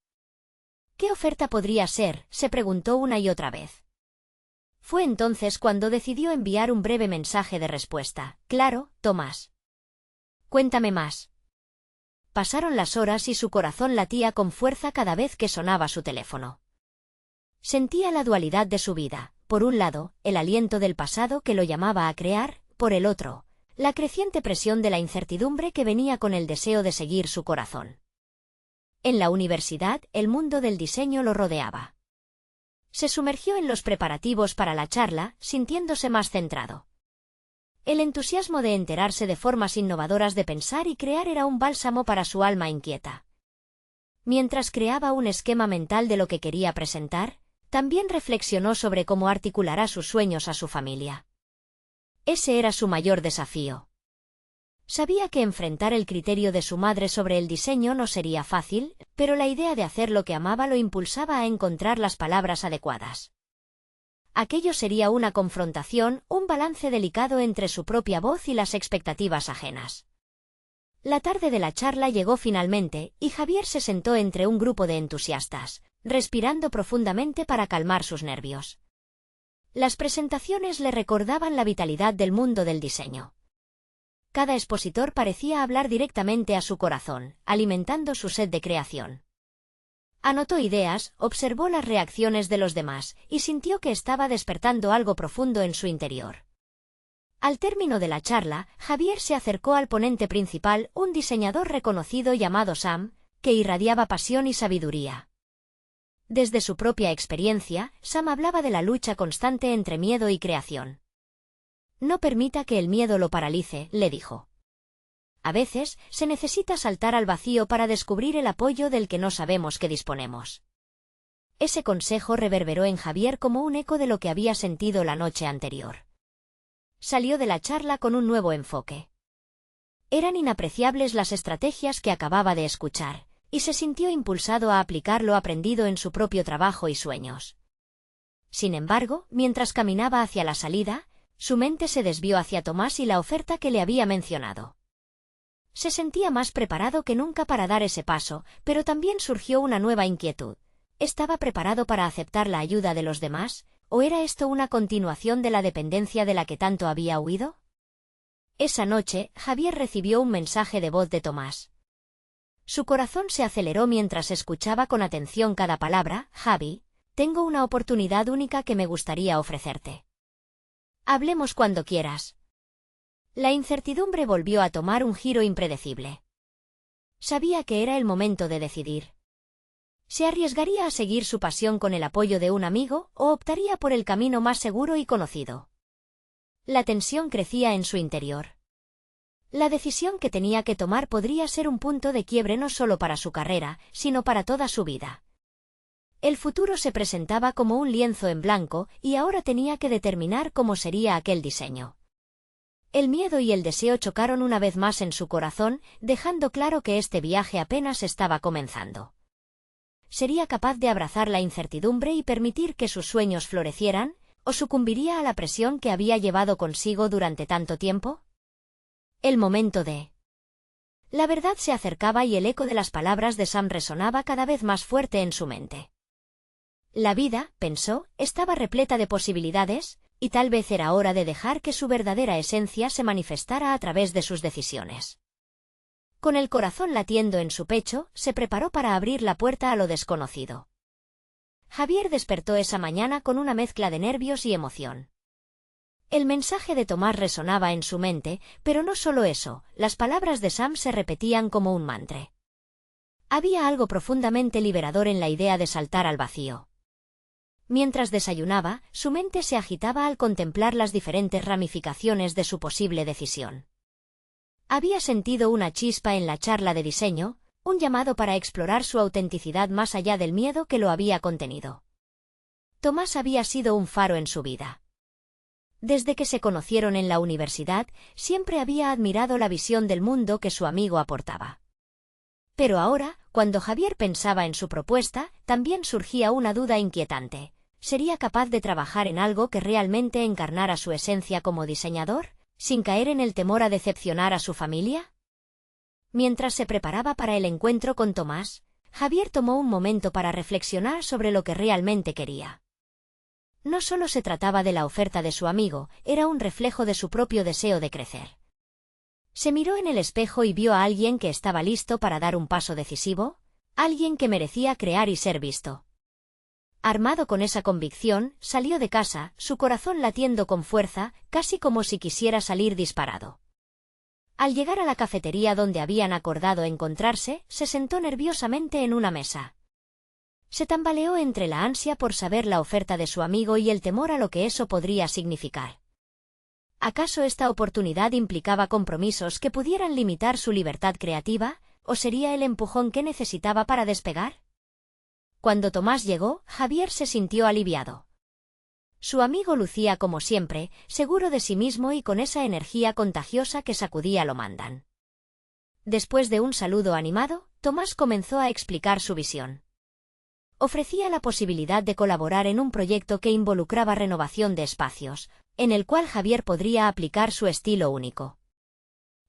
¿Qué oferta podría ser?, se preguntó una y otra vez. Fue entonces cuando decidió enviar un breve mensaje de respuesta. Claro, Tomás. Cuéntame más. Pasaron las horas y su corazón latía con fuerza cada vez que sonaba su teléfono. Sentía la dualidad de su vida: por un lado, el aliento del pasado que lo llamaba a crear; por el otro, la creciente presión de la incertidumbre que venía con el deseo de seguir su corazón. En la universidad, el mundo del diseño lo rodeaba. Se sumergió en los preparativos para la charla, sintiéndose más centrado. El entusiasmo de enterarse de formas innovadoras de pensar y crear era un bálsamo para su alma inquieta. Mientras creaba un esquema mental de lo que quería presentar, también reflexionó sobre cómo articulará sus sueños a su familia. Ese era su mayor desafío. Sabía que enfrentar el criterio de su madre sobre el diseño no sería fácil, pero la idea de hacer lo que amaba lo impulsaba a encontrar las palabras adecuadas. Aquello sería una confrontación, un balance delicado entre su propia voz y las expectativas ajenas. La tarde de la charla llegó finalmente, y Javier se sentó entre un grupo de entusiastas, respirando profundamente para calmar sus nervios. Las presentaciones le recordaban la vitalidad del mundo del diseño. Cada expositor parecía hablar directamente a su corazón, alimentando su sed de creación. Anotó ideas, observó las reacciones de los demás, y sintió que estaba despertando algo profundo en su interior. Al término de la charla, Javier se acercó al ponente principal, un diseñador reconocido llamado Sam, que irradiaba pasión y sabiduría. Desde su propia experiencia, Sam hablaba de la lucha constante entre miedo y creación. No permita que el miedo lo paralice, le dijo. A veces, se necesita saltar al vacío para descubrir el apoyo del que no sabemos que disponemos. Ese consejo reverberó en Javier como un eco de lo que había sentido la noche anterior. Salió de la charla con un nuevo enfoque. Eran inapreciables las estrategias que acababa de escuchar, y se sintió impulsado a aplicar lo aprendido en su propio trabajo y sueños. Sin embargo, mientras caminaba hacia la salida, su mente se desvió hacia Tomás y la oferta que le había mencionado. Se sentía más preparado que nunca para dar ese paso, pero también surgió una nueva inquietud. ¿Estaba preparado para aceptar la ayuda de los demás, o era esto una continuación de la dependencia de la que tanto había huido? Esa noche, Javier recibió un mensaje de voz de Tomás. Su corazón se aceleró mientras escuchaba con atención cada palabra. Javi, tengo una oportunidad única que me gustaría ofrecerte. Hablemos cuando quieras. La incertidumbre volvió a tomar un giro impredecible. Sabía que era el momento de decidir. ¿Se arriesgaría a seguir su pasión con el apoyo de un amigo o optaría por el camino más seguro y conocido? La tensión crecía en su interior. La decisión que tenía que tomar podría ser un punto de quiebre no solo para su carrera, sino para toda su vida. El futuro se presentaba como un lienzo en blanco y ahora tenía que determinar cómo sería aquel diseño. El miedo y el deseo chocaron una vez más en su corazón, dejando claro que este viaje apenas estaba comenzando. ¿Sería capaz de abrazar la incertidumbre y permitir que sus sueños florecieran, o sucumbiría a la presión que había llevado consigo durante tanto tiempo? El momento de... La verdad se acercaba y el eco de las palabras de Sam resonaba cada vez más fuerte en su mente. La vida, pensó, estaba repleta de posibilidades, y tal vez era hora de dejar que su verdadera esencia se manifestara a través de sus decisiones. Con el corazón latiendo en su pecho, se preparó para abrir la puerta a lo desconocido. Javier despertó esa mañana con una mezcla de nervios y emoción. El mensaje de Tomás resonaba en su mente, pero no solo eso, las palabras de Sam se repetían como un mantra. Había algo profundamente liberador en la idea de saltar al vacío. Mientras desayunaba, su mente se agitaba al contemplar las diferentes ramificaciones de su posible decisión. Había sentido una chispa en la charla de diseño, un llamado para explorar su autenticidad más allá del miedo que lo había contenido. Tomás había sido un faro en su vida. Desde que se conocieron en la universidad, siempre había admirado la visión del mundo que su amigo aportaba. Pero ahora, cuando Javier pensaba en su propuesta, también surgía una duda inquietante. ¿Sería capaz de trabajar en algo que realmente encarnara su esencia como diseñador, sin caer en el temor a decepcionar a su familia? Mientras se preparaba para el encuentro con Tomás, Javier tomó un momento para reflexionar sobre lo que realmente quería. No solo se trataba de la oferta de su amigo, era un reflejo de su propio deseo de crecer. Se miró en el espejo y vio a alguien que estaba listo para dar un paso decisivo, alguien que merecía crear y ser visto. Armado con esa convicción, salió de casa, su corazón latiendo con fuerza, casi como si quisiera salir disparado. Al llegar a la cafetería donde habían acordado encontrarse, se sentó nerviosamente en una mesa. Se tambaleó entre la ansia por saber la oferta de su amigo y el temor a lo que eso podría significar. ¿Acaso esta oportunidad implicaba compromisos que pudieran limitar su libertad creativa, o sería el empujón que necesitaba para despegar? Cuando Tomás llegó, Javier se sintió aliviado. Su amigo lucía como siempre, seguro de sí mismo y con esa energía contagiosa que sacudía lo mandan. Después de un saludo animado, Tomás comenzó a explicar su visión. Ofrecía la posibilidad de colaborar en un proyecto que involucraba renovación de espacios, en el cual Javier podría aplicar su estilo único.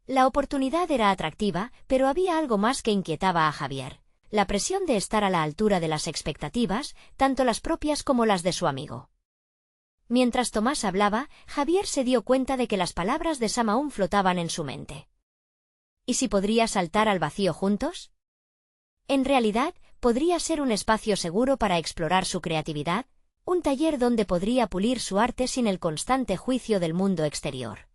La oportunidad era atractiva, pero había algo más que inquietaba a Javier: la presión de estar a la altura de las expectativas, tanto las propias como las de su amigo. Mientras Tomás hablaba, Javier se dio cuenta de que las palabras de Sam aún flotaban en su mente. ¿Y si podría saltar al vacío juntos? En realidad, podría ser un espacio seguro para explorar su creatividad, un taller donde podría pulir su arte sin el constante juicio del mundo exterior.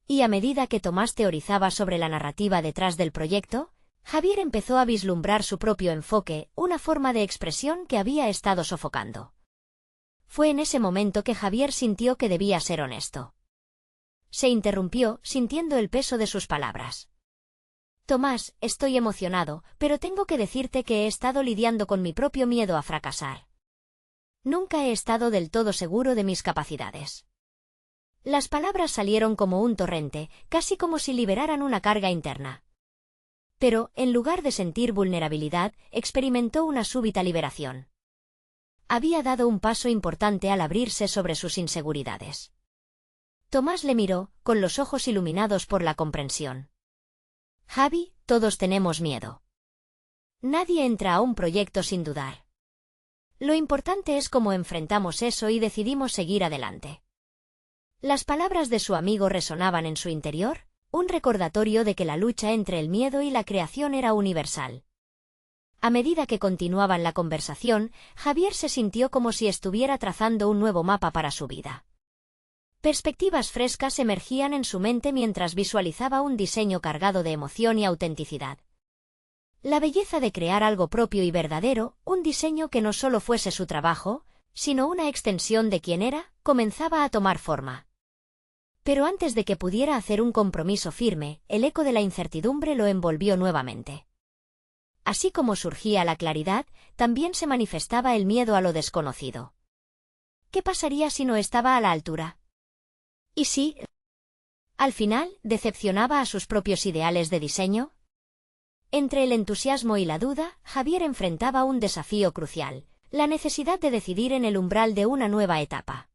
Y a medida que Tomás teorizaba sobre la narrativa detrás del proyecto, Javier empezó a vislumbrar su propio enfoque, una forma de expresión que había estado sofocando. Fue en ese momento que Javier sintió que debía ser honesto. Se interrumpió, sintiendo el peso de sus palabras. Tomás, estoy emocionado, pero tengo que decirte que he estado lidiando con mi propio miedo a fracasar. Nunca he estado del todo seguro de mis capacidades. Las palabras salieron como un torrente, casi como si liberaran una carga interna. Pero, en lugar de sentir vulnerabilidad, experimentó una súbita liberación. Había dado un paso importante al abrirse sobre sus inseguridades. Tomás le miró, con los ojos iluminados por la comprensión. Javi, todos tenemos miedo. Nadie entra a un proyecto sin dudar. Lo importante es cómo enfrentamos eso y decidimos seguir adelante. Las palabras de su amigo resonaban en su interior, un recordatorio de que la lucha entre el miedo y la creación era universal. A medida que continuaban la conversación, Javier se sintió como si estuviera trazando un nuevo mapa para su vida. Perspectivas frescas emergían en su mente mientras visualizaba un diseño cargado de emoción y autenticidad. La belleza de crear algo propio y verdadero, un diseño que no solo fuese su trabajo, sino una extensión de quien era, comenzaba a tomar forma. Pero antes de que pudiera hacer un compromiso firme, el eco de la incertidumbre lo envolvió nuevamente. Así como surgía la claridad, también se manifestaba el miedo a lo desconocido. ¿Qué pasaría si no estaba a la altura? ¿Y si, al final, decepcionaba a sus propios ideales de diseño? Entre el entusiasmo y la duda, Javier enfrentaba un desafío crucial, la necesidad de decidir en el umbral de una nueva etapa.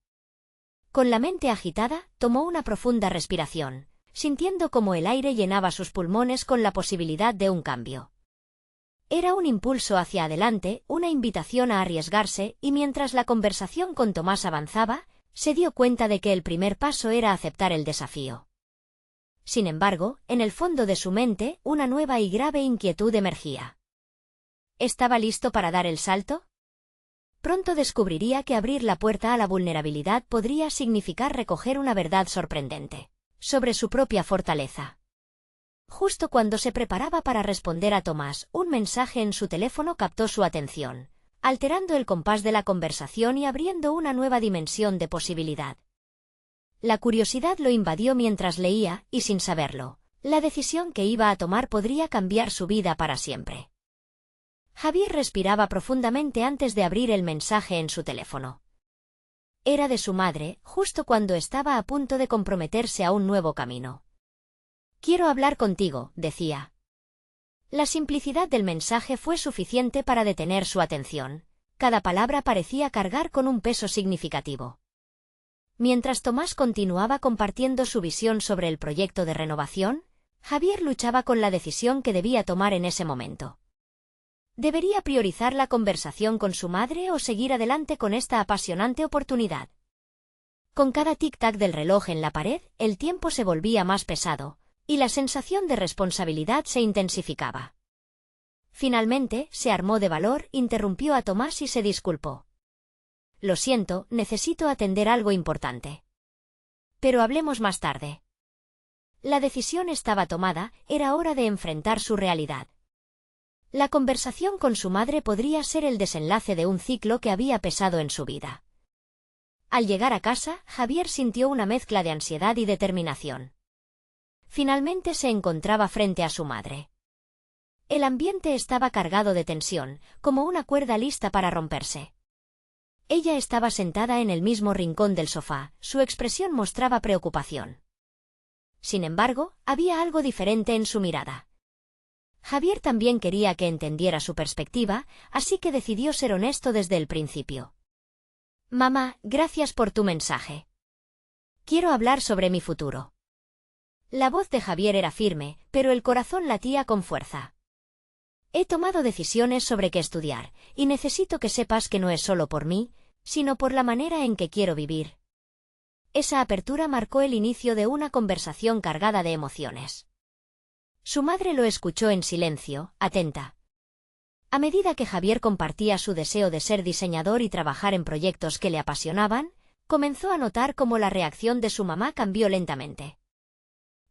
Con la mente agitada, tomó una profunda respiración, sintiendo cómo el aire llenaba sus pulmones con la posibilidad de un cambio. Era un impulso hacia adelante, una invitación a arriesgarse, y mientras la conversación con Tomás avanzaba, se dio cuenta de que el primer paso era aceptar el desafío. Sin embargo, en el fondo de su mente, una nueva y grave inquietud emergía. ¿Estaba listo para dar el salto? Pronto descubriría que abrir la puerta a la vulnerabilidad podría significar recoger una verdad sorprendente sobre su propia fortaleza. Justo cuando se preparaba para responder a Tomás, un mensaje en su teléfono captó su atención, alterando el compás de la conversación y abriendo una nueva dimensión de posibilidad. La curiosidad lo invadió mientras leía, y sin saberlo, la decisión que iba a tomar podría cambiar su vida para siempre. Javier respiraba profundamente antes de abrir el mensaje en su teléfono. Era de su madre, justo cuando estaba a punto de comprometerse a un nuevo camino. «Quiero hablar contigo», decía. La simplicidad del mensaje fue suficiente para detener su atención. Cada palabra parecía cargar con un peso significativo. Mientras Tomás continuaba compartiendo su visión sobre el proyecto de renovación, Javier luchaba con la decisión que debía tomar en ese momento. ¿Debería priorizar la conversación con su madre o seguir adelante con esta apasionante oportunidad? Con cada tic-tac del reloj en la pared, el tiempo se volvía más pesado, y la sensación de responsabilidad se intensificaba. Finalmente, se armó de valor, interrumpió a Tomás y se disculpó. «Lo siento, necesito atender algo importante. Pero hablemos más tarde». La decisión estaba tomada, era hora de enfrentar su realidad. La conversación con su madre podría ser el desenlace de un ciclo que había pesado en su vida. Al llegar a casa, Javier sintió una mezcla de ansiedad y determinación. Finalmente se encontraba frente a su madre. El ambiente estaba cargado de tensión, como una cuerda lista para romperse. Ella estaba sentada en el mismo rincón del sofá, su expresión mostraba preocupación. Sin embargo, había algo diferente en su mirada. Javier también quería que entendiera su perspectiva, así que decidió ser honesto desde el principio. «Mamá, gracias por tu mensaje. Quiero hablar sobre mi futuro». La voz de Javier era firme, pero el corazón latía con fuerza. «He tomado decisiones sobre qué estudiar, y necesito que sepas que no es solo por mí, sino por la manera en que quiero vivir». Esa apertura marcó el inicio de una conversación cargada de emociones. Su madre lo escuchó en silencio, atenta. A medida que Javier compartía su deseo de ser diseñador y trabajar en proyectos que le apasionaban, comenzó a notar cómo la reacción de su mamá cambió lentamente.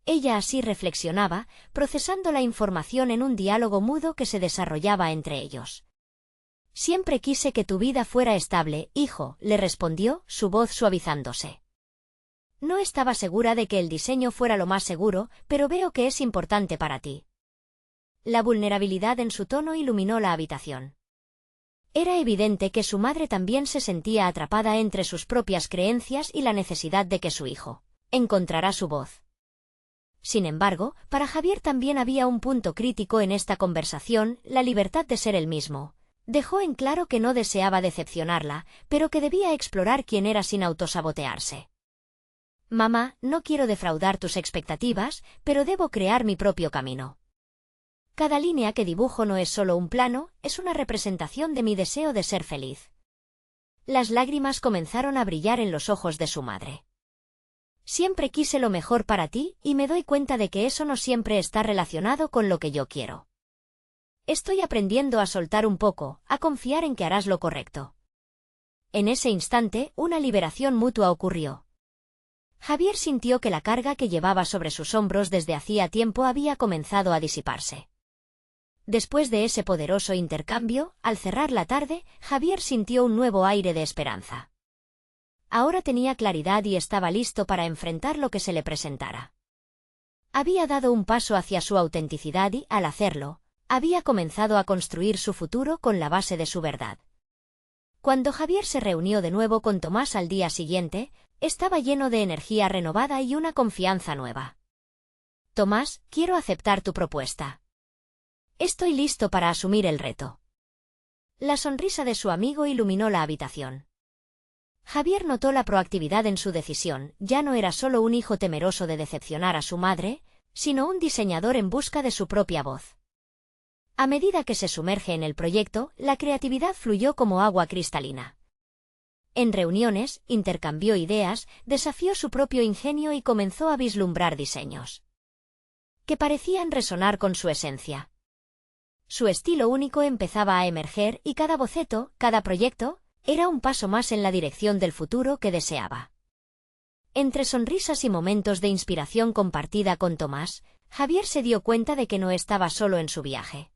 Ella así reflexionaba, procesando la información en un diálogo mudo que se desarrollaba entre ellos. Siempre quise que tu vida fuera estable, hijo, le respondió, su voz suavizándose. No estaba segura de que el diseño fuera lo más seguro, pero veo que es importante para ti. La vulnerabilidad en su tono iluminó la habitación. Era evidente que su madre también se sentía atrapada entre sus propias creencias y la necesidad de que su hijo encontrara su voz. Sin embargo, para Javier también había un punto crítico en esta conversación, la libertad de ser él mismo. Dejó en claro que no deseaba decepcionarla, pero que debía explorar quién era sin autosabotearse. Mamá, no quiero defraudar tus expectativas, pero debo crear mi propio camino. Cada línea que dibujo no es solo un plano, es una representación de mi deseo de ser feliz. Las lágrimas comenzaron a brillar en los ojos de su madre. Siempre quise lo mejor para ti, y me doy cuenta de que eso no siempre está relacionado con lo que yo quiero. Estoy aprendiendo a soltar un poco, a confiar en que harás lo correcto. En ese instante, una liberación mutua ocurrió. Javier sintió que la carga que llevaba sobre sus hombros desde hacía tiempo había comenzado a disiparse. Después de ese poderoso intercambio, al cerrar la tarde, Javier sintió un nuevo aire de esperanza. Ahora tenía claridad y estaba listo para enfrentar lo que se le presentara. Había dado un paso hacia su autenticidad y, al hacerlo, había comenzado a construir su futuro con la base de su verdad. Cuando Javier se reunió de nuevo con Tomás al día siguiente, estaba lleno de energía renovada y una confianza nueva. Tomás, quiero aceptar tu propuesta. Estoy listo para asumir el reto. La sonrisa de su amigo iluminó la habitación. Javier notó la proactividad en su decisión, ya no era solo un hijo temeroso de decepcionar a su madre, sino un diseñador en busca de su propia voz. A medida que se sumerge en el proyecto, la creatividad fluyó como agua cristalina. En reuniones, intercambió ideas, desafió su propio ingenio y comenzó a vislumbrar diseños que parecían resonar con su esencia. Su estilo único empezaba a emerger y cada boceto, cada proyecto, era un paso más en la dirección del futuro que deseaba. Entre sonrisas y momentos de inspiración compartida con Tomás, Javier se dio cuenta de que no estaba solo en su viaje.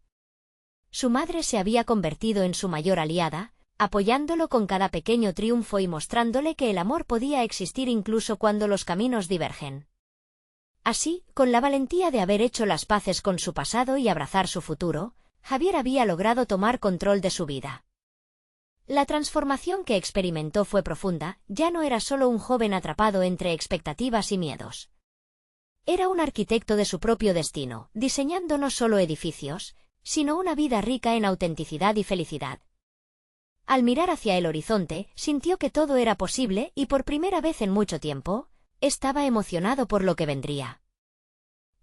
Su madre se había convertido en su mayor aliada, apoyándolo con cada pequeño triunfo y mostrándole que el amor podía existir incluso cuando los caminos divergen. Así, con la valentía de haber hecho las paces con su pasado y abrazar su futuro, Javier había logrado tomar control de su vida. La transformación que experimentó fue profunda, ya no era solo un joven atrapado entre expectativas y miedos. Era un arquitecto de su propio destino, diseñando no solo edificios, sino una vida rica en autenticidad y felicidad. Al mirar hacia el horizonte, sintió que todo era posible y por primera vez en mucho tiempo, estaba emocionado por lo que vendría.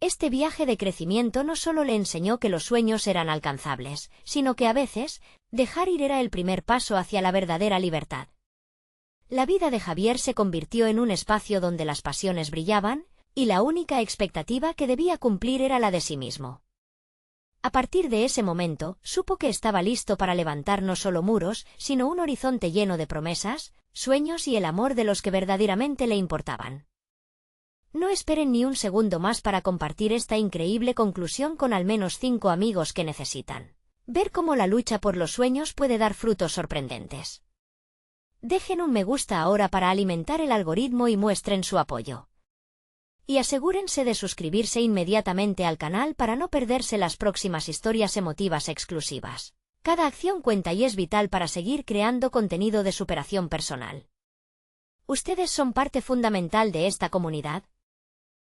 Este viaje de crecimiento no solo le enseñó que los sueños eran alcanzables, sino que a veces, dejar ir era el primer paso hacia la verdadera libertad. La vida de Javier se convirtió en un espacio donde las pasiones brillaban, y la única expectativa que debía cumplir era la de sí mismo. A partir de ese momento, supo que estaba listo para levantar no solo muros, sino un horizonte lleno de promesas, sueños y el amor de los que verdaderamente le importaban. No esperen ni un segundo más para compartir esta increíble conclusión con al menos 5 amigos que necesitan ver cómo la lucha por los sueños puede dar frutos sorprendentes. Dejen un me gusta ahora para alimentar el algoritmo y muestren su apoyo. Y asegúrense de suscribirse inmediatamente al canal para no perderse las próximas historias emotivas exclusivas. Cada acción cuenta y es vital para seguir creando contenido de superación personal. Ustedes son parte fundamental de esta comunidad,